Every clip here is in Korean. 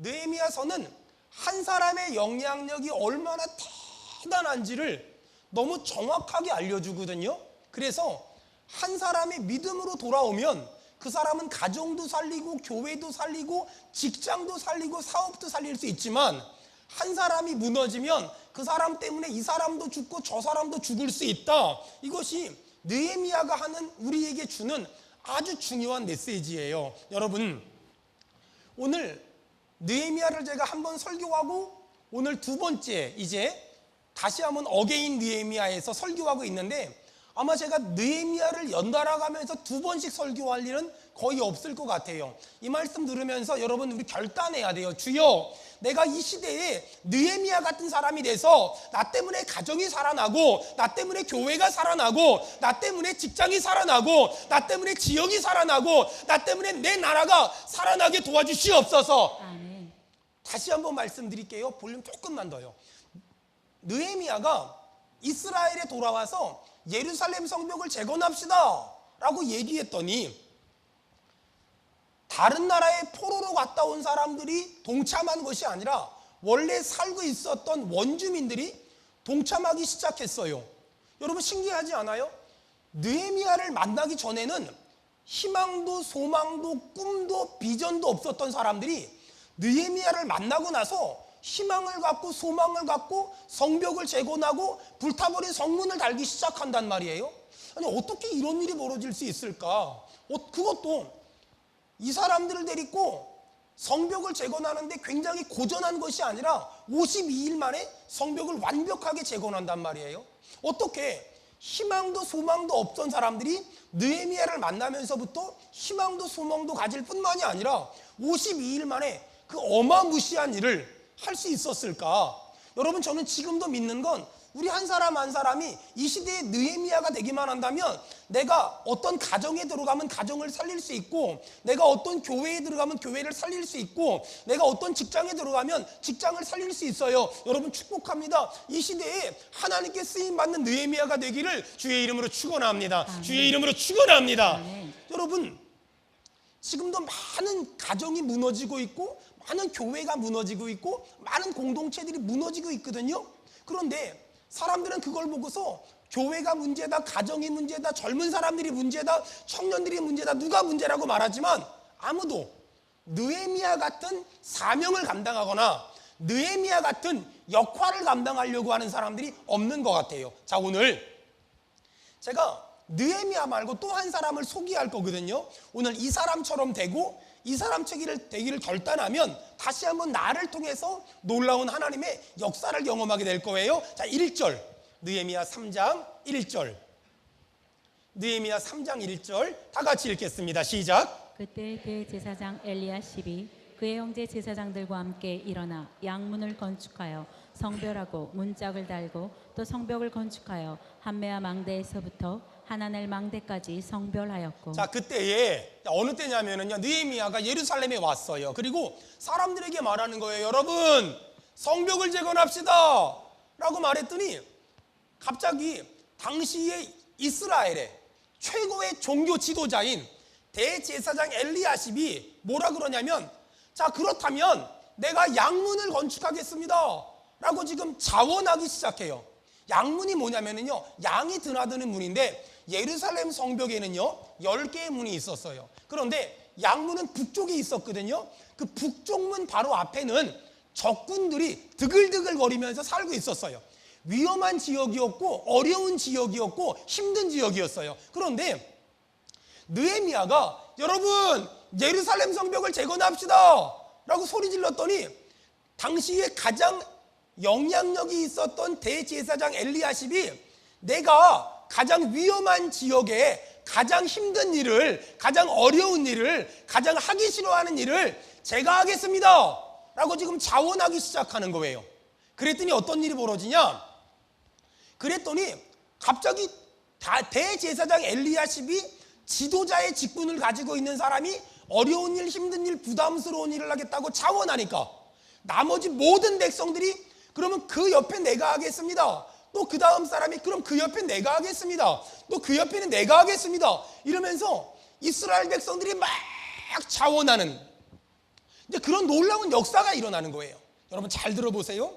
느헤미야서는 한 사람의 영향력이 얼마나 대단한지를 너무 정확하게 알려주거든요. 그래서 한 사람이 믿음으로 돌아오면 그 사람은 가정도 살리고 교회도 살리고 직장도 살리고 사업도 살릴 수 있지만, 한 사람이 무너지면 그 사람 때문에 이 사람도 죽고 저 사람도 죽을 수 있다. 이것이 느헤미야가 하는, 우리에게 주는 아주 중요한 메시지예요. 여러분, 오늘 느헤미야를 제가 한번 설교하고 오늘 두 번째 이제 다시 한번 어게인 느헤미야에서 설교하고 있는데, 아마 제가 느헤미야를 연달아 가면서 두 번씩 설교할 일은 거의 없을 것 같아요. 이 말씀 들으면서 여러분, 우리 결단해야 돼요. 주여, 내가 이 시대에 느헤미야 같은 사람이 돼서 나 때문에 가정이 살아나고, 나 때문에 교회가 살아나고, 나 때문에 직장이 살아나고, 나 때문에 지역이 살아나고, 나 때문에 내 나라가 살아나게 도와주시옵소서. 아멘. 다시 한번 말씀드릴게요. 볼륨 조금만 더요. 느헤미야가 이스라엘에 돌아와서 예루살렘 성벽을 재건합시다 라고 얘기했더니, 다른 나라에 포로로 갔다 온 사람들이 동참한 것이 아니라 원래 살고 있었던 원주민들이 동참하기 시작했어요. 여러분, 신기하지 않아요? 느헤미야를 만나기 전에는 희망도 소망도 꿈도 비전도 없었던 사람들이 느헤미야를 만나고 나서 희망을 갖고 소망을 갖고 성벽을 재건하고 불타버린 성문을 달기 시작한단 말이에요. 아니, 어떻게 이런 일이 벌어질 수 있을까? 그것도 이 사람들을 데리고 성벽을 재건하는데 굉장히 고전한 것이 아니라 52일 만에 성벽을 완벽하게 재건한단 말이에요. 어떻게 희망도 소망도 없던 사람들이 느헤미야를 만나면서부터 희망도 소망도 가질 뿐만이 아니라 52일 만에 그 어마무시한 일을 할 수 있었을까? 여러분, 저는 지금도 믿는 건 우리 한 사람 한 사람이 이 시대의 느헤미야가 되기만 한다면, 내가 어떤 가정에 들어가면 가정을 살릴 수 있고, 내가 어떤 교회에 들어가면 교회를 살릴 수 있고, 내가 어떤 직장에 들어가면 직장을 살릴 수 있어요. 여러분, 축복합니다. 이 시대에 하나님께 쓰임받는 느헤미야가 되기를 주의 이름으로 축원합니다. 주의 이름으로 축원합니다. 여러분, 지금도 많은 가정이 무너지고 있고, 많은 교회가 무너지고 있고, 많은 공동체들이 무너지고 있거든요. 그런데 사람들은 그걸 보고서 교회가 문제다, 가정이 문제다, 젊은 사람들이 문제다, 청년들이 문제다, 누가 문제라고 말하지만, 아무도 느헤미야 같은 사명을 감당하거나 느헤미야 같은 역할을 감당하려고 하는 사람들이 없는 것 같아요. 자, 오늘 제가 느헤미야 말고 또 한 사람을 소개할 거거든요. 오늘 이 사람처럼 되고 이 사람 되기를 결단하면 다시 한번 나를 통해서 놀라운 하나님의 역사를 경험하게 될 거예요. 자, 1절, 느헤미야 3장 1절, 느헤미야 3장 1절 다 같이 읽겠습니다. 시작. 그때 대제사장 엘리야십이 그의 형제 제사장들과 함께 일어나 양문을 건축하여 성별하고 문짝을 달고, 또 성벽을 건축하여 한메아 망대에서부터 하나넬 망대까지 성별하였고. 자, 그때에 어느 때냐면은요, 느헤미야가 예루살렘에 왔어요. 그리고 사람들에게 말하는 거예요. 여러분, 성벽을 재건합시다 라고 말했더니, 갑자기 당시에 이스라엘의 최고의 종교 지도자인 대제사장 엘리야십이 뭐라 그러냐면, 자, 그렇다면 내가 양문을 건축하겠습니다 라고 지금 자원하기 시작해요. 양문이 뭐냐면요, 양이 드나드는 문인데, 예루살렘 성벽에는요 10개의 문이 있었어요. 그런데 양문은 북쪽에 있었거든요. 그 북쪽 문 바로 앞에는 적군들이 드글드글 거리면서 살고 있었어요. 위험한 지역이었고 어려운 지역이었고 힘든 지역이었어요. 그런데 느헤미야가 여러분, 예루살렘 성벽을 재건합시다 라고 소리 질렀더니, 당시에 가장 영향력이 있었던 대제사장 엘리야십이 내가 가장 위험한 지역에 가장 힘든 일을, 가장 어려운 일을, 가장 하기 싫어하는 일을 제가 하겠습니다 라고 지금 자원하기 시작하는 거예요. 그랬더니 어떤 일이 벌어지냐? 그랬더니 갑자기 대제사장 엘리야십이 지도자의 직분을 가지고 있는 사람이 어려운 일, 힘든 일, 부담스러운 일을 하겠다고 자원하니까, 나머지 모든 백성들이 그러면 그 옆에 내가 하겠습니다, 또 그 다음 사람이 그럼 그 옆에 내가 하겠습니다, 또 그 옆에는 내가 하겠습니다, 이러면서 이스라엘 백성들이 막 자원하는, 이제 그런 놀라운 역사가 일어나는 거예요. 여러분 잘 들어보세요.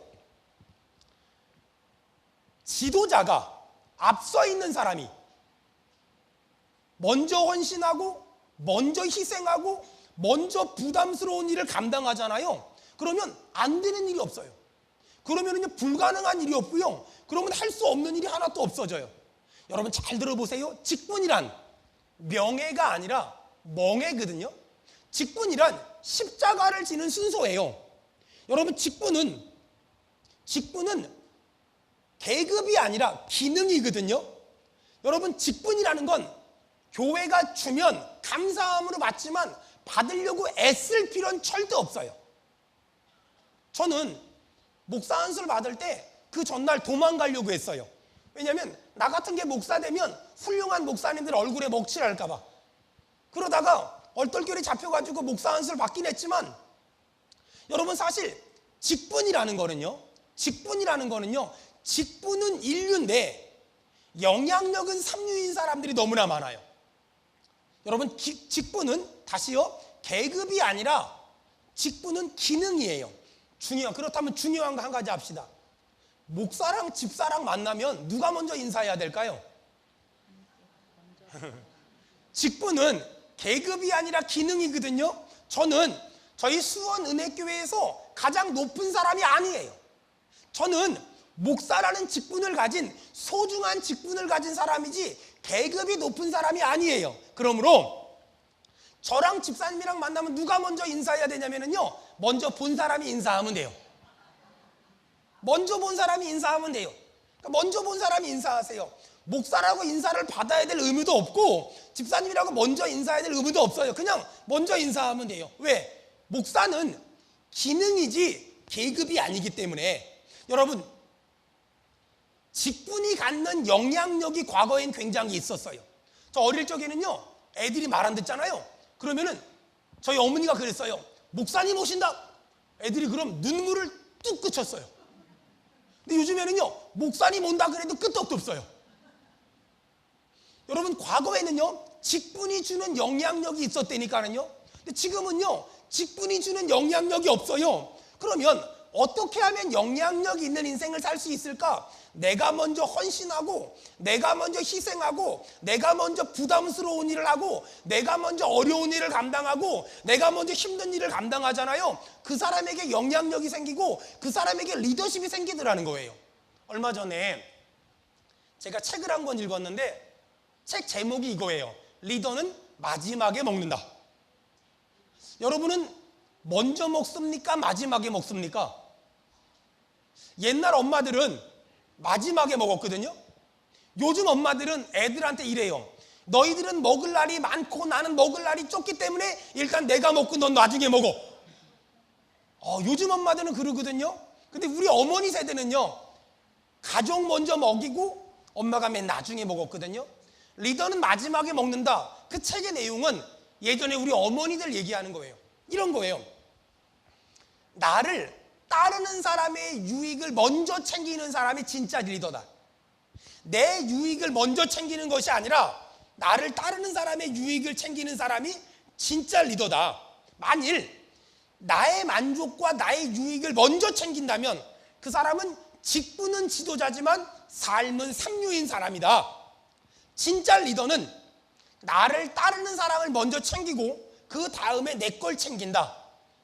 지도자가 앞서 있는 사람이 먼저 헌신하고 먼저 희생하고 먼저 부담스러운 일을 감당하잖아요. 그러면 안 되는 일이 없어요. 그러면은요 불가능한 일이 없고요. 그러면 할 수 없는 일이 하나도 없어져요. 여러분 잘 들어보세요. 직분이란 명예가 아니라 멍해거든요. 직분이란 십자가를 지는 순서예요. 여러분 직분은 계급이 아니라 기능이거든요. 여러분 직분이라는 건 교회가 주면 감사함으로 받지만 받으려고 애쓸 필요는 절대 없어요. 저는 목사 안수를 받을 때 그 전날 도망가려고 했어요. 왜냐하면 나 같은 게 목사 되면 훌륭한 목사님들 얼굴에 먹칠할까 봐. 그러다가 얼떨결에 잡혀가지고 목사 안수를 받긴 했지만, 여러분 사실 직분은 인류인데 영향력은 삼류인 사람들이 너무나 많아요. 여러분 직분은 다시요 계급이 아니라 직분은 기능이에요. 그렇다면 중요한 거 한 가지 합시다. 목사랑 집사랑 만나면 누가 먼저 인사해야 될까요? 직분은 계급이 아니라 기능이거든요. 저는 저희 수원은혜교회에서 가장 높은 사람이 아니에요. 저는 목사라는 직분을 가진 소중한 직분을 가진 사람이지 계급이 높은 사람이 아니에요. 그러므로 저랑 집사님이랑 만나면 누가 먼저 인사해야 되냐면요, 먼저 본 사람이 인사하면 돼요. 먼저 본 사람이 인사하세요. 목사라고 인사를 받아야 될 의무도 없고 집사님이라고 먼저 인사해야 될 의무도 없어요. 그냥 먼저 인사하면 돼요. 왜? 목사는 기능이지 계급이 아니기 때문에. 여러분 직분이 갖는 영향력이 과거엔 굉장히 있었어요. 저 어릴 적에는요 애들이 말 안 듣잖아요. 그러면은 저희 어머니가 그랬어요. 목사님 오신다. 애들이 그럼 눈물을 뚝 그쳤어요. 근데 요즘에는요 목사님 온다 그래도 끄떡도 없어요. 여러분 과거에는요 직분이 주는 영향력이 있었다니까요. 근데 지금은요 직분이 주는 영향력이 없어요. 그러면 어떻게 하면 영향력 있는 인생을 살 수 있을까? 내가 먼저 헌신하고, 내가 먼저 희생하고, 내가 먼저 부담스러운 일을 하고, 내가 먼저 어려운 일을 감당하고, 내가 먼저 힘든 일을 감당하잖아요. 그 사람에게 영향력이 생기고 그 사람에게 리더십이 생기더라는 거예요. 얼마 전에 제가 책을 한 권 읽었는데 책 제목이 이거예요. 리더는 마지막에 먹는다. 여러분은 먼저 먹습니까? 마지막에 먹습니까? 옛날 엄마들은 마지막에 먹었거든요. 요즘 엄마들은 애들한테 이래요. 너희들은 먹을 날이 많고 나는 먹을 날이 좁기 때문에 일단 내가 먹고 넌 나중에 먹어. 요즘 엄마들은 그러거든요. 근데 우리 어머니 세대는요 가족 먼저 먹이고 엄마가 맨 나중에 먹었거든요. 리더는 마지막에 먹는다. 그 책의 내용은 예전에 우리 어머니들 얘기하는 거예요. 이런 거예요. 나를 따르는 사람의 유익을 먼저 챙기는 사람이 진짜 리더다. 내 유익을 먼저 챙기는 것이 아니라 나를 따르는 사람의 유익을 챙기는 사람이 진짜 리더다. 만일 나의 만족과 나의 유익을 먼저 챙긴다면 그 사람은 직분은 지도자지만 삶은 삼류인 사람이다. 진짜 리더는 나를 따르는 사람을 먼저 챙기고 그 다음에 내 걸 챙긴다.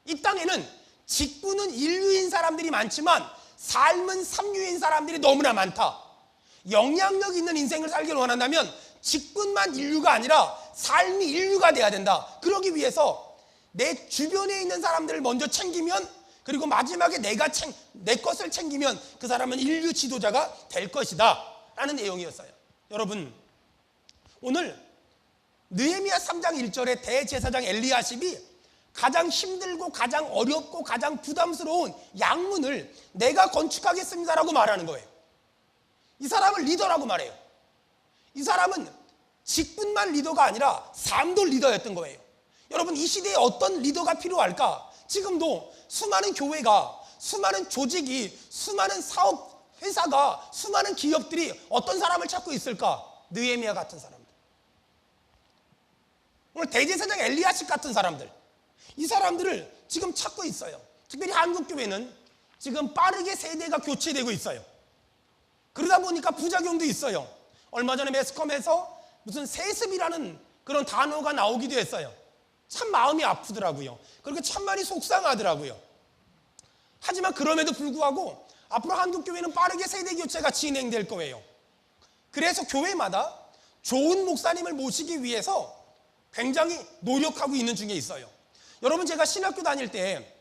이 땅에는 직분은 인류인 사람들이 많지만 삶은 삼류인 사람들이 너무나 많다. 영향력 있는 인생을 살기를 원한다면 직분만 인류가 아니라 삶이 인류가 돼야 된다. 그러기 위해서 내 주변에 있는 사람들을 먼저 챙기면, 그리고 마지막에 내 것을 챙기면 그 사람은 인류 지도자가 될 것이다 라는 내용이었어요. 여러분 오늘 느헤미야 3장 1절에 대제사장 엘리야십이 가장 힘들고 가장 어렵고 가장 부담스러운 양문을 내가 건축하겠습니다라고 말하는 거예요. 이 사람을 리더라고 말해요. 이 사람은 직분만 리더가 아니라 삶도 리더였던 거예요. 여러분 이 시대에 어떤 리더가 필요할까? 지금도 수많은 교회가, 수많은 조직이, 수많은 사업 회사가, 수많은 기업들이 어떤 사람을 찾고 있을까? 느헤미야 같은 사람들, 오늘 대제사장 엘리야십 같은 사람들, 이 사람들을 지금 찾고 있어요. 특별히 한국교회는 지금 빠르게 세대가 교체되고 있어요. 그러다 보니까 부작용도 있어요. 얼마 전에 매스컴에서 무슨 세습이라는 그런 단어가 나오기도 했어요. 참 마음이 아프더라고요. 그렇게 참 많이 속상하더라고요. 하지만 그럼에도 불구하고 앞으로 한국교회는 빠르게 세대 교체가 진행될 거예요. 그래서 교회마다 좋은 목사님을 모시기 위해서 굉장히 노력하고 있는 중에 있어요. 여러분, 제가 신학교 다닐 때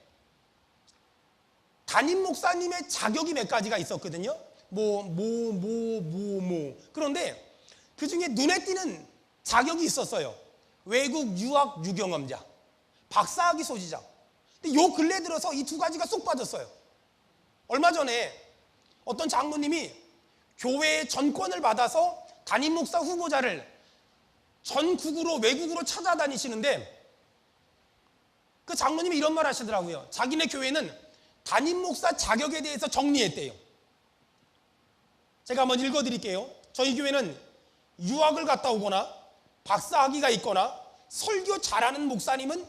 담임 목사님의 자격이 몇 가지가 있었거든요. 그런데 그 중에 눈에 띄는 자격이 있었어요. 외국 유학 유경험자, 박사학위 소지자. 근데 요 근래 들어서 이 두 가지가 쏙 빠졌어요. 얼마 전에 어떤 장로님이 교회의 전권을 받아서 담임 목사 후보자를 전국으로 외국으로 찾아다니시는데 그 장로님이 이런 말 하시더라고요. 자기네 교회는 담임 목사 자격에 대해서 정리했대요. 제가 한번 읽어드릴게요. 저희 교회는 유학을 갔다 오거나 박사학위가 있거나 설교 잘하는 목사님은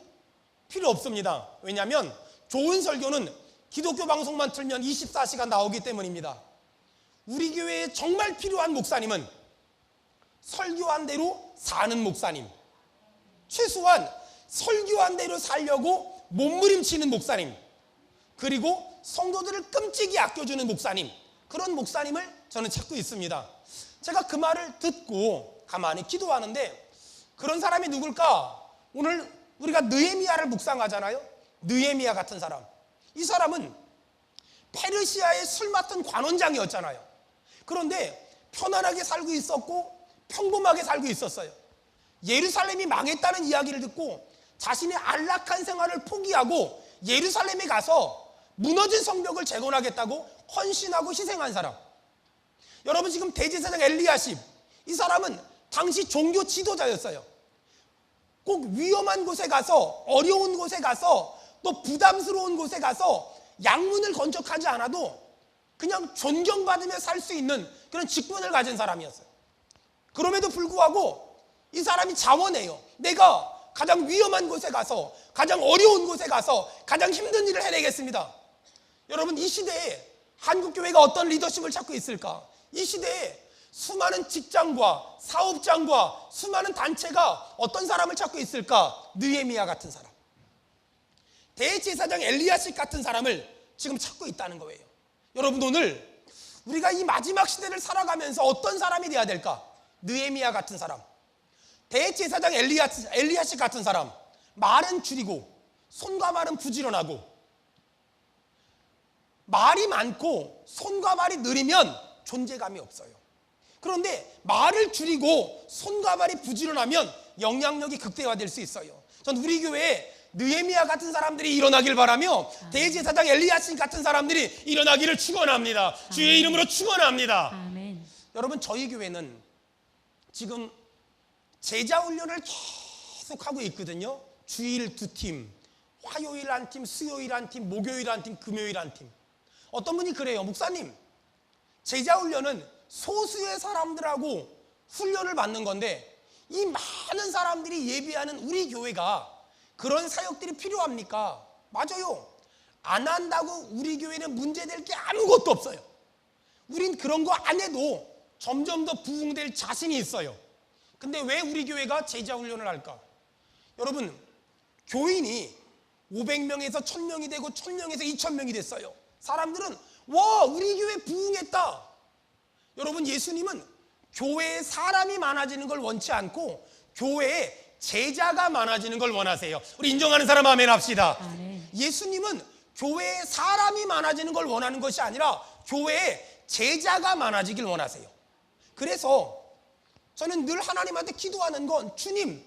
필요 없습니다. 왜냐하면 좋은 설교는 기독교 방송만 틀면 24시간 나오기 때문입니다. 우리 교회에 정말 필요한 목사님은 설교한 대로 사는 목사님, 최소한 설교한 대로 살려고 몸부림치는 목사님, 그리고 성도들을 끔찍이 아껴주는 목사님, 그런 목사님을 저는 찾고 있습니다. 제가 그 말을 듣고 가만히 기도하는데 그런 사람이 누굴까? 오늘 우리가 느헤미야를 묵상하잖아요. 느헤미야 같은 사람. 이 사람은 페르시아의 술 맡은 관원장이었잖아요. 그런데 편안하게 살고 있었고 평범하게 살고 있었어요. 예루살렘이 망했다는 이야기를 듣고 자신의 안락한 생활을 포기하고 예루살렘에 가서 무너진 성벽을 재건하겠다고 헌신하고 희생한 사람. 여러분, 지금 대제사장 엘리야십, 이 사람은 당시 종교 지도자였어요. 꼭 위험한 곳에 가서, 어려운 곳에 가서, 또 부담스러운 곳에 가서 양문을 건축하지 않아도 그냥 존경받으며 살 수 있는 그런 직분을 가진 사람이었어요. 그럼에도 불구하고 이 사람이 자원해요. 내가 가장 위험한 곳에 가서, 가장 어려운 곳에 가서 가장 힘든 일을 해내겠습니다. 여러분, 이 시대에 한국교회가 어떤 리더십을 찾고 있을까? 이 시대에 수많은 직장과 사업장과 수많은 단체가 어떤 사람을 찾고 있을까? 느헤미야 같은 사람, 대제사장 엘리야십 같은 사람을 지금 찾고 있다는 거예요. 여러분, 오늘 우리가 이 마지막 시대를 살아가면서 어떤 사람이 돼야 될까? 느헤미야 같은 사람, 대제사장 엘리야십 같은 사람. 말은 줄이고 손과 발은 부지런하고, 말이 많고 손과 발이 느리면 존재감이 없어요. 그런데 말을 줄이고 손과 발이 부지런하면 영향력이 극대화될 수 있어요. 전 우리 교회에 느헤미야 같은 사람들이 일어나길 바라며 대제사장 엘리야십 같은 사람들이 일어나기를 축원합니다. 주의 이름으로 축원합니다. 아멘. 여러분, 저희 교회는 지금 제자훈련을 계속 하고 있거든요. 주일 2팀, 화요일 1팀, 수요일 1팀, 목요일 1팀, 금요일 1팀. 어떤 분이 그래요. 목사님, 제자훈련은 소수의 사람들하고 훈련을 받는 건데 이 많은 사람들이 예비하는 우리 교회가 그런 사역들이 필요합니까? 맞아요. 안 한다고 우리 교회는 문제될 게 아무것도 없어요. 우린 그런 거 안 해도 점점 더 부흥될 자신이 있어요. 근데 왜 우리 교회가 제자훈련을 할까? 여러분, 교인이 500명에서 1000명이 되고 1000명에서 2000명이 됐어요. 사람들은 와, 우리 교회 부흥했다. 여러분, 예수님은 교회에 사람이 많아지는 걸 원치 않고 교회에 제자가 많아지는 걸 원하세요. 우리 인정하는 사람 아멘 합시다. 아멘. 예수님은 교회에 사람이 많아지는 걸 원하는 것이 아니라 교회에 제자가 많아지길 원하세요. 그래서 저는 늘 하나님한테 기도하는 건, 주님,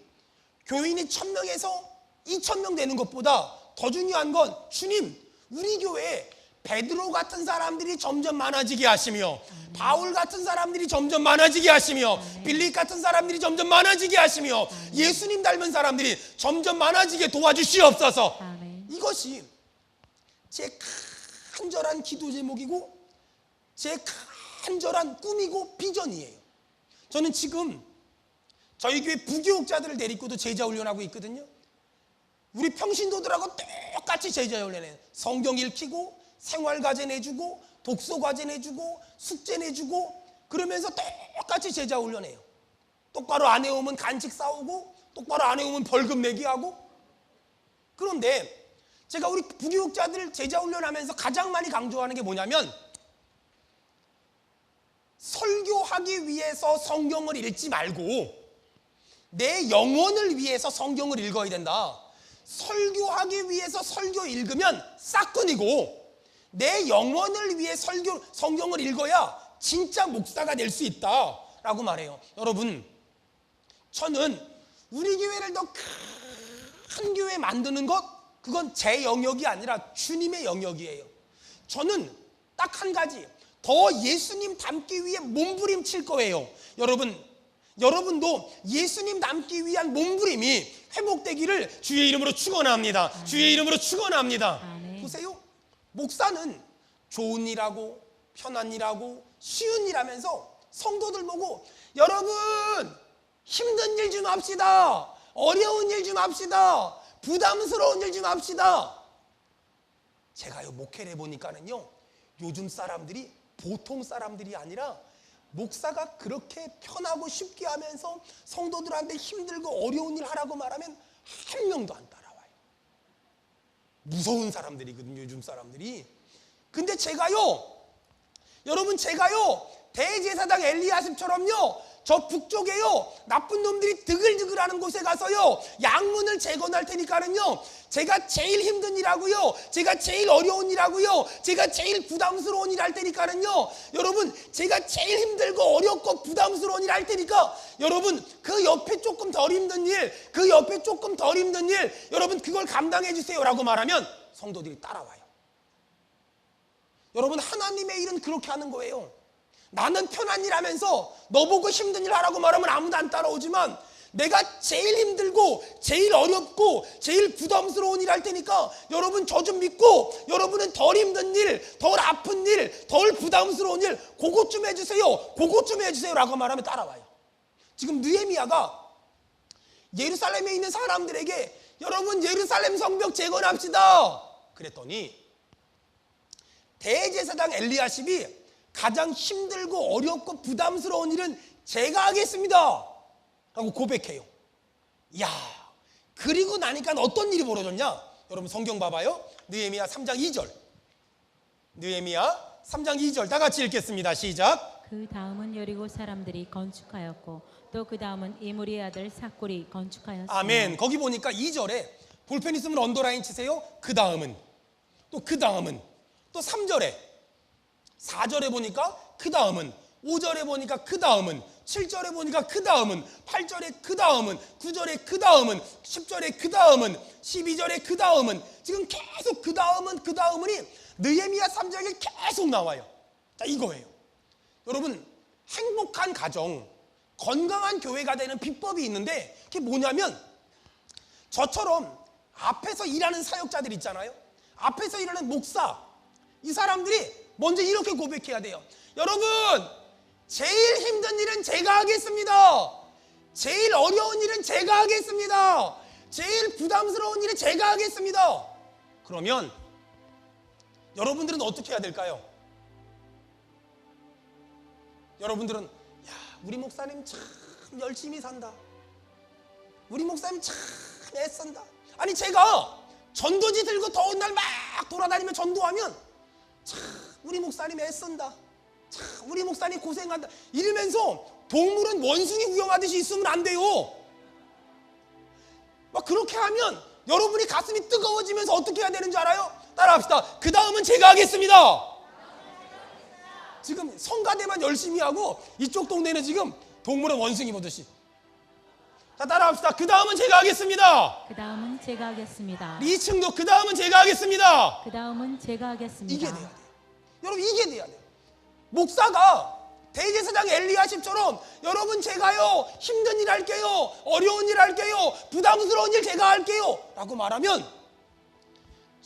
교인이 1000명에서 2000명 되는 것보다 더 중요한 건, 주님, 우리 교회에 베드로 같은 사람들이 점점 많아지게 하시며, 바울 같은 사람들이 점점 많아지게 하시며, 빌립 같은 사람들이 점점 많아지게 하시며, 예수님 닮은 사람들이 점점 많아지게 도와주시옵소서. 아멘. 이것이 제 간절한 기도 제목이고 제 간절한 꿈이고 비전이에요. 저는 지금 저희 교회 부교육자들을 데리고도 제자 훈련하고 있거든요. 우리 평신도들하고 똑같이 제자훈련해요. 성경 읽히고 생활과제 내주고 독서과제 내주고 숙제 내주고 그러면서 똑같이 제자훈련해요. 똑바로 안 해오면 간식 싸우고 똑바로 안 해오면 벌금 내기 하고. 그런데 제가 우리 부교육자들 제자훈련하면서 가장 많이 강조하는 게 뭐냐면 설교하기 위해서 성경을 읽지 말고 내 영혼을 위해서 성경을 읽어야 된다. 설교하기 위해서 설교 읽으면 싹군이고 내 영혼을 위해 성경을 읽어야 진짜 목사가 될 수 있다라고 말해요. 여러분, 저는 우리 교회를 더 큰 교회 만드는 것, 그건 제 영역이 아니라 주님의 영역이에요. 저는 딱 한 가지, 더 예수님 닮기 위해 몸부림칠 거예요. 여러분도 예수님 닮기 위한 몸부림이 회복되기를 주의 이름으로 축원합니다. 주의 이름으로 축원합니다. 보세요. 목사는 좋은 일하고 편한 일하고 쉬운 일하면서 성도들 보고 여러분 힘든 일 좀 합시다. 어려운 일 좀 합시다. 부담스러운 일 좀 합시다. 제가요 목회를 해보니까는요 요즘 사람들이 보통 사람들이 아니라 목사가 그렇게 편하고 쉽게 하면서 성도들한테 힘들고 어려운 일 하라고 말하면 한 명도 안 따라와요. 무서운 사람들이거든요, 요즘 사람들이. 근데 여러분 제가요 대제사장 엘리야십처럼요 저 북쪽에요 나쁜 놈들이 드글드글하는 곳에 가서요 양문을 재건할 테니까는요 제가 제일 힘든 일하고요 제가 제일 어려운 일하고요 제가 제일 부담스러운 일 할 테니까는요 여러분 제가 제일 힘들고 어렵고 부담스러운 일 할 테니까 여러분 그 옆에 조금 덜 힘든 일 그 옆에 조금 덜 힘든 일 여러분 그걸 감당해 주세요 라고 말하면 성도들이 따라와요. 여러분 하나님의 일은 그렇게 하는 거예요. 나는 편한 일 하면서 너보고 힘든 일 하라고 말하면 아무도 안 따라오지만 내가 제일 힘들고 제일 어렵고 제일 부담스러운 일 할 테니까 여러분 저 좀 믿고 여러분은 덜 힘든 일, 덜 아픈 일, 덜 부담스러운 일 그것 좀 해주세요. 그것 좀 해주세요 라고 말하면 따라와요. 지금 느헤미야가 예루살렘에 있는 사람들에게 여러분 예루살렘 성벽 재건합시다 그랬더니 대제사장 엘리야십이 가장 힘들고 어렵고 부담스러운 일은 제가 하겠습니다 라고 고백해요. 야, 그리고 나니까 어떤 일이 벌어졌냐? 여러분 성경 봐봐요. 느헤미야 3장 2절. 느헤미야 3장 2절 다 같이 읽겠습니다. 시작. 그 다음은 여리고 사람들이 건축하였고 또 그 다음은 이므리의 아들 삭굴이 건축하였으며. 아멘. 거기 보니까 2절에 볼펜 있으면 언더라인 치세요. 그 다음은 또 그 다음은 또 3절에 4절에 보니까 그 다음은 5절에 보니까 그 다음은 7절에 보니까 그 다음은 8절에 그 다음은 9절에 그 다음은 10절에 그 다음은 12절에 그 다음은 지금 계속 그 다음은이 느헤미야 3장에 계속 나와요. 자 이거예요. 여러분 행복한 가정 건강한 교회가 되는 비법이 있는데 그게 뭐냐면 저처럼 앞에서 일하는 사역자들 있잖아요. 앞에서 일하는 목사 이 사람들이 먼저 이렇게 고백해야 돼요. 여러분 제일 힘든 일은 제가 하겠습니다. 제일 어려운 일은 제가 하겠습니다. 제일 부담스러운 일은 제가 하겠습니다. 그러면 여러분들은 어떻게 해야 될까요? 여러분들은 야 우리 목사님 참 열심히 산다. 우리 목사님 참 애쓴다. 아니 제가 전도지 들고 더운 날 막 돌아다니며 전도하면 참 우리 목사님 애쓴다. 참 우리 목사님 고생한다. 이러면서 동물은 원숭이 구경하듯이 있으면 안 돼요. 막 그렇게 하면 여러분이 가슴이 뜨거워지면서 어떻게 해야 되는 줄 알아요? 따라합시다. 그 다음은 제가 하겠습니다. 지금 성가대만 열심히 하고 이쪽 동네는 지금 동물은 원숭이 보듯이. 자 따라합시다. 그 다음은 제가 하겠습니다. 그 다음은 제가 하겠습니다. 2층도 그 다음은 제가 하겠습니다. 그 다음은 제가 하겠습니다. 이게 돼야 돼요. 여러분 이게 돼야 돼요. 목사가 대제사장 엘리야십처럼 여러분 제가요 힘든 일 할게요. 어려운 일 할게요. 부담스러운 일 제가 할게요 라고 말하면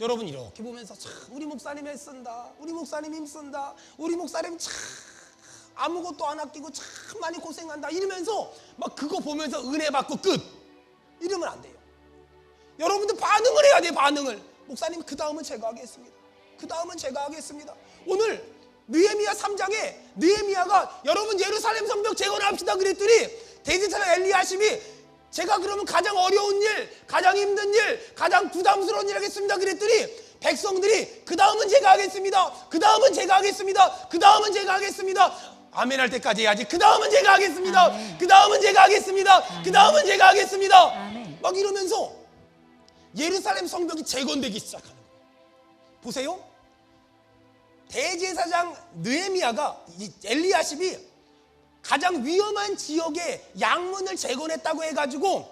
여러분 이렇게 보면서 참 우리 목사님 애쓴다. 우리 목사님 힘쓴다. 우리 목사님 참 아무것도 안 아끼고 참 많이 고생한다 이러면서 막 그거 보면서 은혜 받고 끝 이러면 안 돼요. 여러분들 반응을 해야 돼요. 반응을. 목사님 그 다음은 제가 하겠습니다. 그 다음은 제가 하겠습니다. 오늘 느헤미야 3장에 느헤미야가 여러분 예루살렘 성벽 재건합시다 그랬더니 대제사장 엘리야십이 제가 그러면 가장 어려운 일, 가장 힘든 일, 가장 부담스러운 일 하겠습니다 그랬더니 백성들이 그 다음은 제가 하겠습니다. 그 다음은 제가 하겠습니다. 그 다음은 제가 하겠습니다. 아멘 할 때까지 해야지. 그 다음은 제가 하겠습니다. 아멘. 그 다음은 제가 하겠습니다. 그 다음은 제가 하겠습니다. 아멘. 막 이러면서 예루살렘 성벽이 재건되기 시작하는 거예요. 보세요. 대제사장 느헤미야가 엘리야십이 가장 위험한 지역에 양문을 재건했다고 해가지고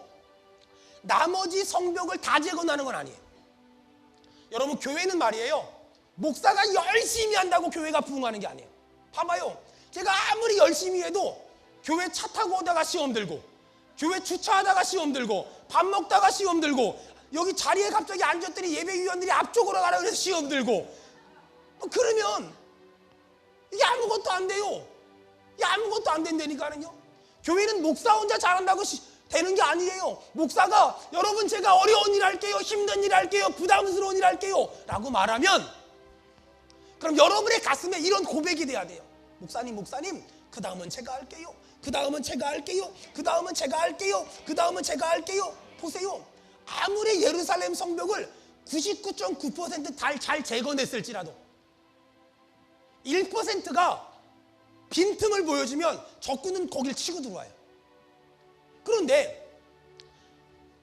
나머지 성벽을 다 재건하는 건 아니에요. 여러분 교회는 말이에요. 목사가 열심히 한다고 교회가 부흥하는 게 아니에요. 봐봐요. 제가 아무리 열심히 해도 교회 차 타고 오다가 시험 들고 교회 주차하다가 시험 들고 밥 먹다가 시험 들고 여기 자리에 갑자기 앉았더니 예배위원들이 앞쪽으로 가라 그래서 시험 들고 그러면 이게 아무것도 안 돼요. 이게 아무것도 안 된다니까요. 교회는 목사 혼자 잘한다고 되는 게 아니에요. 목사가 여러분 제가 어려운 일 할게요. 힘든 일 할게요. 부담스러운 일 할게요. 라고 말하면 그럼 여러분의 가슴에 이런 고백이 돼야 돼요. 목사님 그 다음은 제가 할게요. 그 다음은 제가 할게요. 그 다음은 제가 할게요. 그 다음은 제가 할게요. 보세요. 아무리 예루살렘 성벽을 99.9% 잘 재건했을지라도 1%가 빈틈을 보여주면 적군은 거길 치고 들어와요. 그런데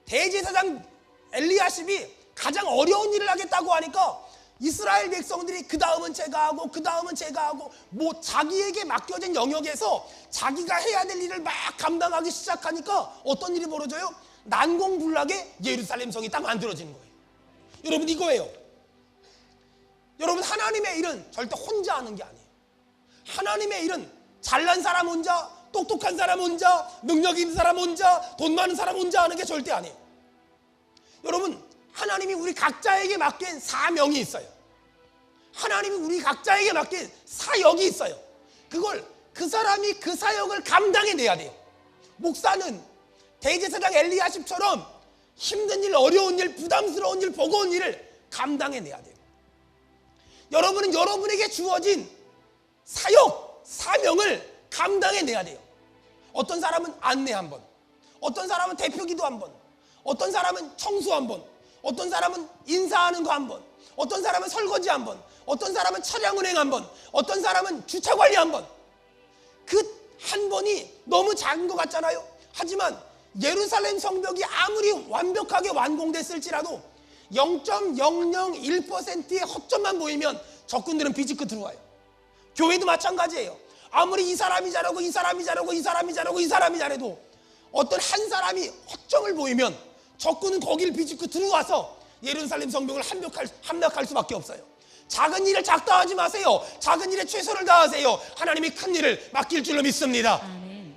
대제사장 엘리야십이 가장 어려운 일을 하겠다고 하니까 이스라엘 백성들이 그 다음은 제가 하고 그 다음은 제가 하고 뭐 자기에게 맡겨진 영역에서 자기가 해야 될 일을 막 감당하기 시작하니까 어떤 일이 벌어져요? 난공불락의 예루살렘 성이 딱 만들어지는 거예요. 여러분 이거예요. 여러분 하나님의 일은 절대 혼자 하는 게 아니에요. 하나님의 일은 잘난 사람 혼자, 똑똑한 사람 혼자, 능력 있는 사람 혼자, 돈 많은 사람 혼자 하는 게 절대 아니에요. 여러분 하나님이 우리 각자에게 맡긴 사명이 있어요. 하나님이 우리 각자에게 맡긴 사역이 있어요. 그걸 그 사람이 그 사역을 감당해내야 돼요. 목사는 대제사장 엘리야십처럼 힘든 일, 어려운 일, 부담스러운 일, 버거운 일을 감당해내야 돼요. 여러분은 여러분에게 주어진 사역, 사명을 감당해내야 돼요. 어떤 사람은 안내 한 번, 어떤 사람은 대표기도 한 번, 어떤 사람은 청소 한 번, 어떤 사람은 인사하는 거 한 번, 어떤 사람은 설거지 한 번, 어떤 사람은 차량 운행 한 번, 어떤 사람은 주차 관리 한 번. 그 한 번이 너무 작은 것 같잖아요. 하지만 예루살렘 성벽이 아무리 완벽하게 완공됐을지라도 0.001%의 허점만 보이면 적군들은 비집고 들어와요. 교회도 마찬가지예요. 아무리 이 사람이 잘하고 이 사람이 잘하고 이 사람이 잘하고 이 사람이 잘해도 어떤 한 사람이 허점을 보이면 적군은 거기를 비집고 들어와서 예루살렘 성벽을 함락할 수밖에 없어요. 작은 일을 작다 하지 마세요. 작은 일에 최선을 다하세요. 하나님이 큰 일을 맡길 줄로 믿습니다. 아멘.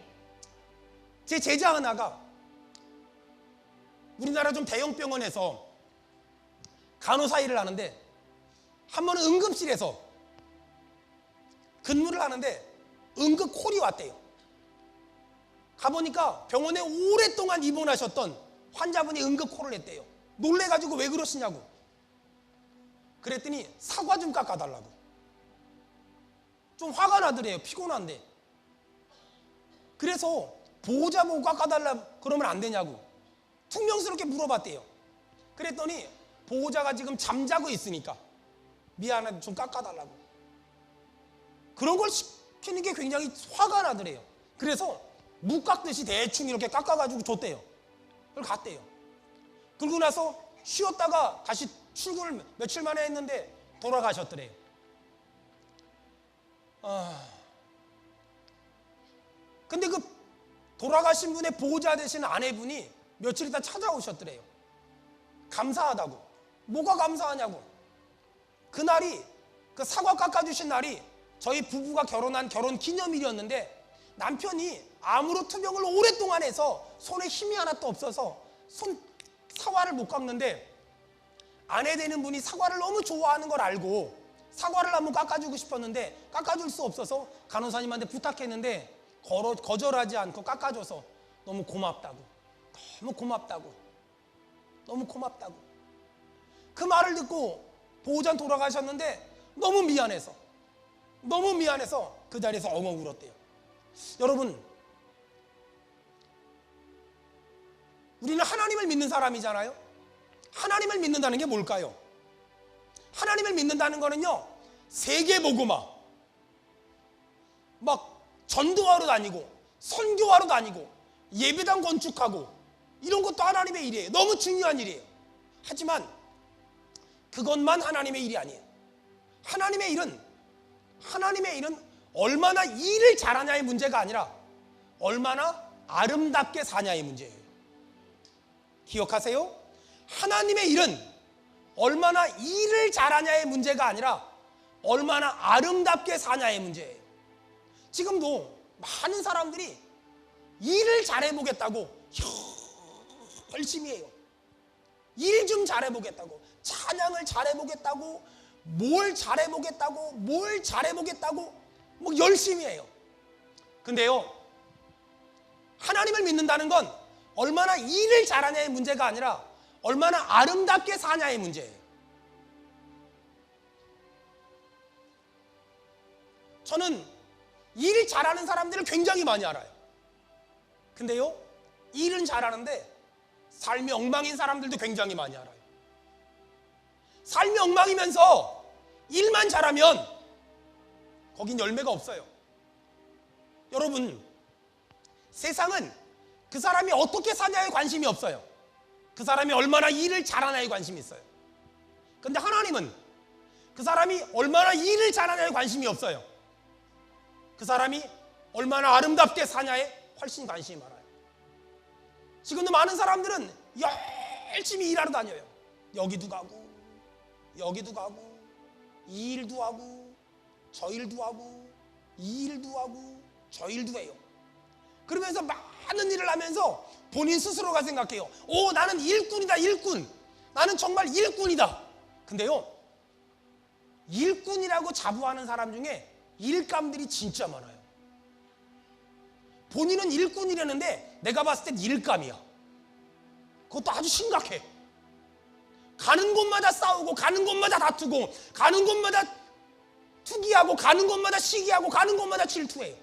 제 제자 하나가 우리나라 좀 대형 병원에서 간호사 일을 하는데 한 번은 응급실에서 근무를 하는데 응급콜이 왔대요. 가보니까 병원에 오랫동안 입원하셨던 환자분이 응급콜을 했대요. 놀래가지고 왜 그러시냐고. 그랬더니 사과 좀 깎아달라고. 좀 화가 나더래요. 피곤한데. 그래서 보호자 보고 깎아달라 그러면 안 되냐고 퉁명스럽게 물어봤대요. 그랬더니 보호자가 지금 잠자고 있으니까 미안한데 좀 깎아달라고. 그런 걸 시키는 게 굉장히 화가 나더래요. 그래서 무 깎듯이 대충 이렇게 깎아가지고 줬대요. 그걸 갔대요. 그러고 나서 쉬었다가 다시 출근을 며칠 만에 했는데 돌아가셨더래요. 근데 그 돌아가신 분의 보호자 되신 아내분이 며칠 있다 찾아오셨더래요. 감사하다고. 뭐가 감사하냐고. 그날이 그 사과 깎아주신 날이 저희 부부가 결혼한 결혼 기념일이었는데 남편이 암으로 투병을 오랫동안 해서 손에 힘이 하나도 없어서 사과를 못 깎는데 아내 되는 분이 사과를 너무 좋아하는 걸 알고 사과를 한번 깎아주고 싶었는데 깎아줄 수 없어서 간호사님한테 부탁했는데 거절하지 않고 깎아줘서 너무 고맙다고. 너무 고맙다고. 너무 고맙다고. 그 말을 듣고 보호자는 돌아가셨는데 너무 미안해서 그 자리에서 엉엉 울었대요. 여러분, 우리는 하나님을 믿는 사람이잖아요. 하나님을 믿는다는 게 뭘까요? 하나님을 믿는다는 거는요, 세계복음화, 막 전도하러 다니고 선교하러 다니고 예배당 건축하고 이런 것도 하나님의 일이에요. 너무 중요한 일이에요. 하지만 그것만 하나님의 일이 아니에요. 하나님의 일은 얼마나 일을 잘하냐의 문제가 아니라 얼마나 아름답게 사냐의 문제예요. 기억하세요? 하나님의 일은 얼마나 일을 잘하냐의 문제가 아니라 얼마나 아름답게 사냐의 문제예요. 지금도 많은 사람들이 일을 잘해보겠다고 열심히 해요. 일 좀 잘해보겠다고, 찬양을 잘해보겠다고, 뭘 잘해보겠다고 뭐 열심히 해요. 근데요, 하나님을 믿는다는 건 얼마나 일을 잘하냐의 문제가 아니라 얼마나 아름답게 사냐의 문제예요. 저는 일 잘하는 사람들을 굉장히 많이 알아요. 근데요, 일은 잘하는데 삶이 엉망인 사람들도 굉장히 많이 알아요. 삶이 엉망이면서 일만 잘하면 거긴 열매가 없어요. 여러분, 세상은 그 사람이 어떻게 사냐에 관심이 없어요. 그 사람이 얼마나 일을 잘하냐에 관심이 있어요. 근데 하나님은 그 사람이 얼마나 일을 잘하냐에 관심이 없어요. 그 사람이 얼마나 아름답게 사냐에 훨씬 관심이 많아요. 지금도 많은 사람들은 열심히 일하러 다녀요. 여기도 가고 여기도 가고 이 일도 하고 저 일도 하고 이 일도 하고 저 일도 해요. 그러면서 많은 일을 하면서 본인 스스로가 생각해요. 오, 나는 일꾼이다, 일꾼. 나는 정말 일꾼이다. 근데요, 일꾼이라고 자부하는 사람 중에 일감들이 진짜 많아요. 본인은 일꾼이라는데 내가 봤을 땐 일감이야. 그것도 아주 심각해. 가는 곳마다 싸우고, 가는 곳마다 다투고, 가는 곳마다 투기하고, 가는 곳마다 시기하고, 가는 곳마다 질투해요.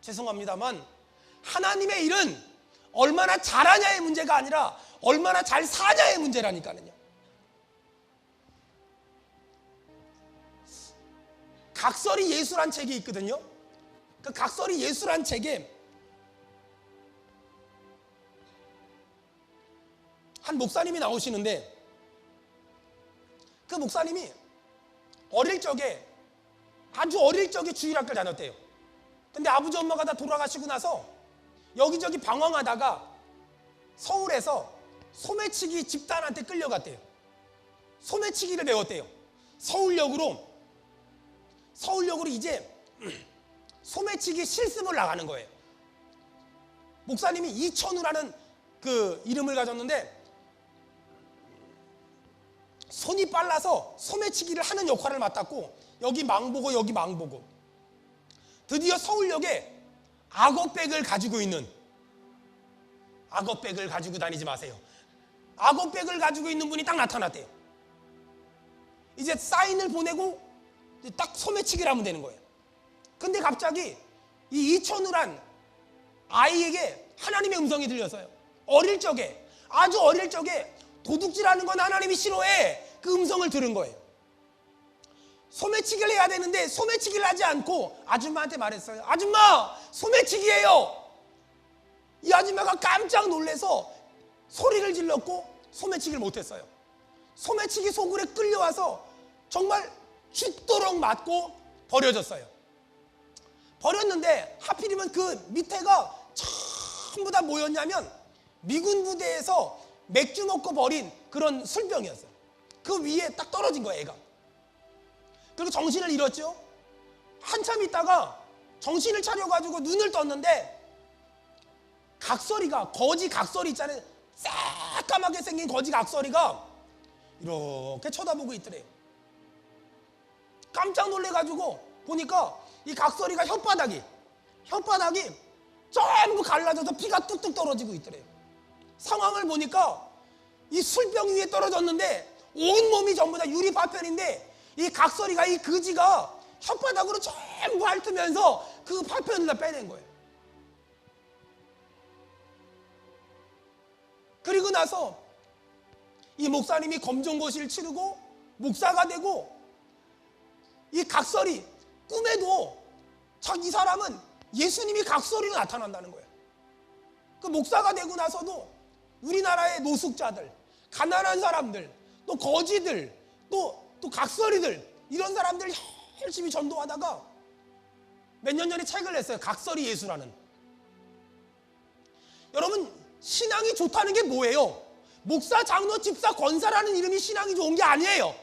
죄송합니다만 하나님의 일은 얼마나 잘하냐의 문제가 아니라 얼마나 잘 사냐의 문제라니까요. 각설이 예수란 책이 있거든요. 그 각설이 예수란 책에 한 목사님이 나오시는데, 그 목사님이 아주 어릴 적에 주일학교를 다녔대요. 근데 아버지 엄마가 다 돌아가시고 나서 여기저기 방황하다가 서울에서 소매치기 집단한테 끌려갔대요. 소매치기를 배웠대요. 서울역으로 이제 소매치기 실습을 나가는 거예요. 목사님이 이천우라는 그 이름을 가졌는데 손이 빨라서 소매치기를 하는 역할을 맡았고, 여기 망보고 여기 망보고, 드디어 서울역에 악어백을 가지고 다니지 마세요. 악어백을 가지고 있는 분이 딱 나타났대요. 이제 사인을 보내고 딱 소매치기를 하면 되는 거예요. 근데 갑자기 이 이천우란 아이에게 하나님의 음성이 들려서요. 아주 어릴 적에 도둑질하는 건 하나님이 싫어해. 그 음성을 들은 거예요. 소매치기를 해야 되는데 소매치기를 하지 않고 아줌마한테 말했어요. 아줌마, 소매치기예요. 이 아줌마가 깜짝 놀라서 소리를 질렀고 소매치기를 못했어요. 소매치기 소굴에 끌려와서 정말 죽도록 맞고 버려졌어요. 버렸는데 하필이면 그 밑에가 전부 다 뭐였냐면 미군 부대에서 맥주 먹고 버린 그런 술병이었어요. 그 위에 딱 떨어진 거예요, 애가. 그리고 정신을 잃었죠. 한참 있다가 정신을 차려가지고 눈을 떴는데 거지 각설이 있잖아요. 새까맣게 생긴 거지 각설이가 이렇게 쳐다보고 있더래요. 깜짝 놀래가지고 보니까 이 각설이가 혓바닥이 전부 갈라져서 피가 뚝뚝 떨어지고 있더래요. 상황을 보니까 이 술병 위에 떨어졌는데 온몸이 전부 다 유리 파편인데 이 각설이가, 이 거지가 혓바닥으로 전부 핥으면서 그 파편을 다 빼낸 거예요. 그리고 나서 이 목사님이 검정고시를 치르고 목사가 되고, 이 각설이 꿈에도 이 사람은 예수님이 각설이로 나타난다는 거예요. 그 목사가 되고 나서도 우리나라의 노숙자들, 가난한 사람들, 또 거지들, 또 각설이들, 이런 사람들 열심히 전도하다가 몇 년 전에 책을 냈어요. 각설이 예수라는. 여러분, 신앙이 좋다는 게 뭐예요? 목사, 장로, 집사, 권사라는 이름이 신앙이 좋은 게 아니에요.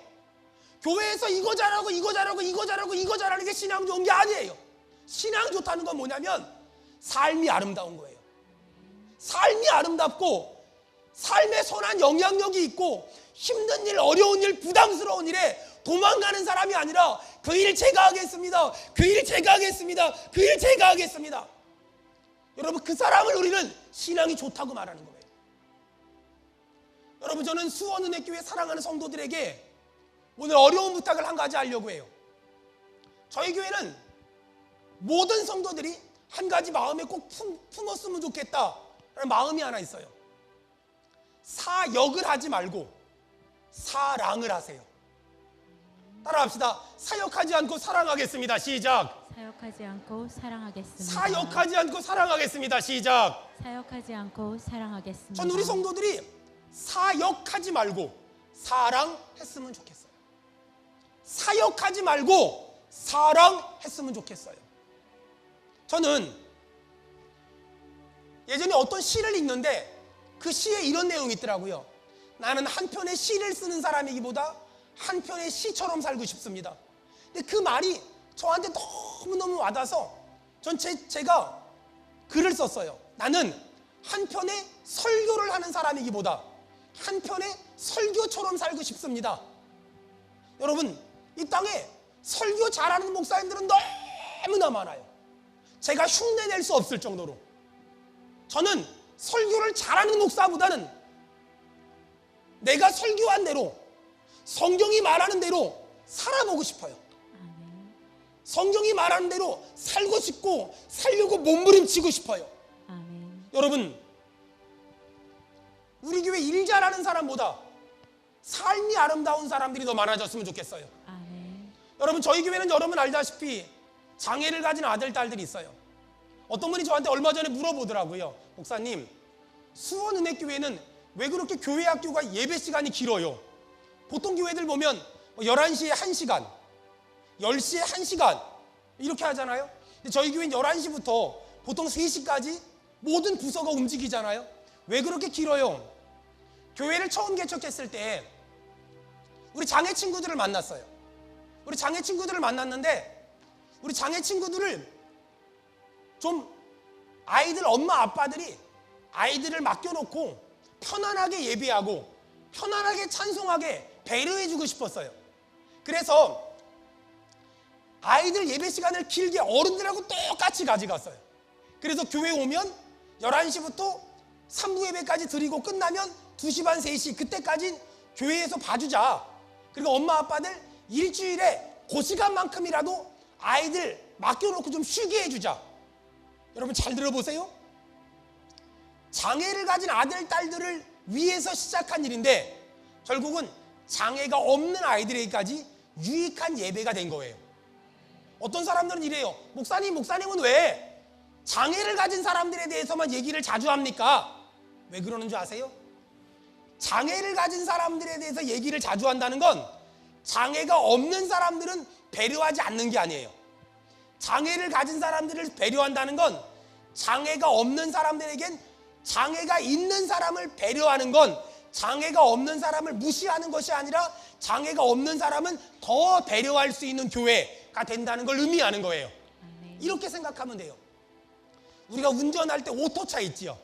교회에서 이거 잘하고 이거 잘하고 이거 잘하고 이거 잘하는 게 신앙 좋은 게 아니에요. 신앙 좋다는 건 뭐냐면 삶이 아름다운 거예요. 삶이 아름답고 삶에 선한 영향력이 있고 힘든 일, 어려운 일, 부담스러운 일에 도망가는 사람이 아니라 그 일 제가 하겠습니다. 그 일 제가 하겠습니다. 그 일 제가 하겠습니다. 여러분, 그 사람을 우리는 신앙이 좋다고 말하는 거예요. 여러분, 저는 수원은혜교회 사랑하는 성도들에게 오늘 어려운 부탁을 한 가지 하려고 해요. 저희 교회는 모든 성도들이 한 가지 마음에 꼭 품었으면 좋겠다라는 마음이 하나 있어요. 사역을 하지 말고 사랑을 하세요. 따라합시다. 사역하지 않고 사랑하겠습니다. 시작. 사역하지 않고 사랑하겠습니다. 사역하지 않고 사랑하겠습니다. 시작. 사역하지 않고 사랑하겠습니다. 전 우리 성도들이 사역하지 말고 사랑했으면 좋겠어요. 사역하지 말고 사랑했으면 좋겠어요. 저는 예전에 어떤 시를 읽는데 그 시에 이런 내용이 있더라고요. 나는 한 편의 시를 쓰는 사람이기보다 한 편의 시처럼 살고 싶습니다. 근데 그 말이 저한테 너무너무 와닿아서 전 제가 글을 썼어요. 나는 한 편의 설교를 하는 사람이기보다 한 편의 설교처럼 살고 싶습니다. 여러분, 이 땅에 설교 잘하는 목사님들은 너무나 많아요. 제가 흉내낼 수 없을 정도로. 저는 설교를 잘하는 목사보다는 내가 설교한 대로, 성경이 말하는 대로 살아보고 싶어요. 아멘. 성경이 말하는 대로 살고 싶고 살려고 몸부림치고 싶어요. 아멘. 여러분, 우리 교회 일 잘하는 사람보다 삶이 아름다운 사람들이 더 많아졌으면 좋겠어요. 아멘. 여러분, 저희 교회는 여러분 알다시피 장애를 가진 아들, 딸들이 있어요. 어떤 분이 저한테 얼마 전에 물어보더라고요. 목사님, 수원은혜교회는 왜 그렇게 교회 학교가 예배 시간이 길어요? 보통 교회들 보면 11시에 1시간, 10시에 1시간 이렇게 하잖아요. 근데 저희 교회는 11시부터 보통 3시까지 모든 부서가 움직이잖아요. 왜 그렇게 길어요? 교회를 처음 개척했을 때 우리 장애 친구들을 만났어요. 우리 장애 친구들을 만났는데 우리 장애 친구들을 좀 아이들 엄마 아빠들이 아이들을 맡겨놓고 편안하게 예배하고 편안하게 찬송하게 배려해주고 싶었어요. 그래서 아이들 예배 시간을 길게 어른들하고 똑같이 가져갔어요. 그래서 교회 오면 11시부터 3부 예배까지 드리고 끝나면 2시 반, 3시 그때까지 교회에서 봐주자. 그리고 엄마 아빠들 일주일에 그 시간만큼이라도 아이들 맡겨놓고 좀 쉬게 해주자. 여러분 잘 들어보세요. 장애를 가진 아들, 딸들을 위해서 시작한 일인데 결국은 장애가 없는 아이들에게까지 유익한 예배가 된 거예요. 어떤 사람들은 이래요. 목사님은 왜 장애를 가진 사람들에 대해서만 얘기를 자주 합니까? 왜 그러는 줄 아세요? 장애를 가진 사람들에 대해서 얘기를 자주 한다는 건 장애가 없는 사람들은 배려하지 않는 게 아니에요. 장애를 가진 사람들을 배려한다는 건 장애가 없는 사람들에겐 장애가 있는 사람을 배려하는 건 장애가 없는 사람을 무시하는 것이 아니라 장애가 없는 사람은 더 배려할 수 있는 교회가 된다는 걸 의미하는 거예요. 이렇게 생각하면 돼요. 우리가 운전할 때 오토차 있지요.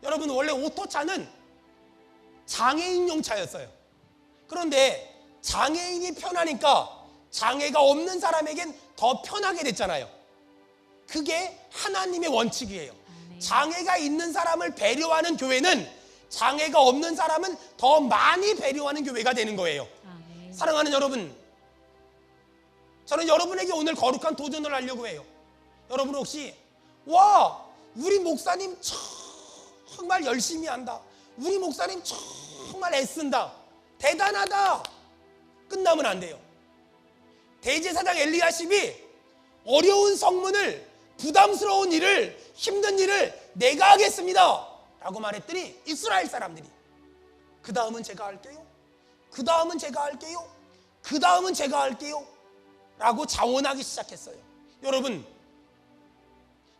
여러분 원래 오토차는 장애인용 차였어요. 그런데 장애인이 편하니까 장애가 없는 사람에겐 더 편하게 됐잖아요. 그게 하나님의 원칙이에요. 장애가 있는 사람을 배려하는 교회는 장애가 없는 사람은 더 많이 배려하는 교회가 되는 거예요. 아멘. 사랑하는 여러분, 저는 여러분에게 오늘 거룩한 도전을 하려고 해요. 여러분 혹시 와, 우리 목사님 정말 열심히 한다, 우리 목사님 정말 애쓴다, 대단하다, 끝나면 안 돼요. 대제사장 엘리야십이 어려운 성문을, 부담스러운 일을, 힘든 일을 내가 하겠습니다 라고 말했더니 이스라엘 사람들이 그 다음은 제가 할게요, 그 다음은 제가 할게요, 그 다음은 제가 할게요 라고 자원하기 시작했어요. 여러분,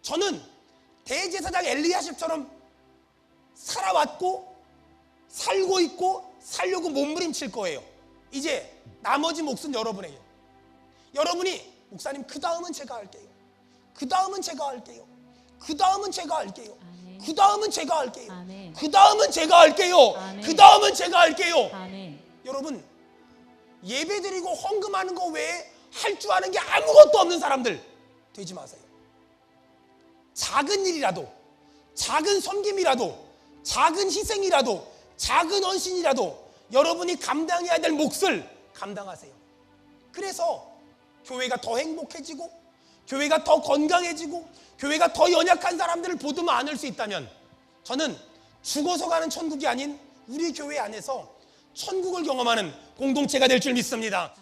저는 대제사장 엘리야십처럼 살아왔고 살고 있고 살려고 몸부림칠 거예요. 이제 나머지 몫은 여러분에게요. 여러분이 목사님 그 다음은 제가 할게요, 그 다음은 제가 할게요, 그 다음은 제가 할게요, 아멘. 그 다음은 제가 할게요, 아멘. 그 다음은 제가 할게요, 아멘. 그 다음은 제가 할게요. 아멘. 여러분, 예배드리고 헌금하는 거 외에 할 줄 아는 게 아무것도 없는 사람들 되지 마세요. 작은 일이라도, 작은 섬김이라도, 작은 희생이라도, 작은 헌신이라도 여러분이 감당해야 될 몫을 감당하세요. 그래서 교회가 더 행복해지고, 교회가 더 건강해지고, 교회가 더 연약한 사람들을 보듬어 안을 수 있다면 저는 죽어서 가는 천국이 아닌 우리 교회 안에서 천국을 경험하는 공동체가 될 줄 믿습니다.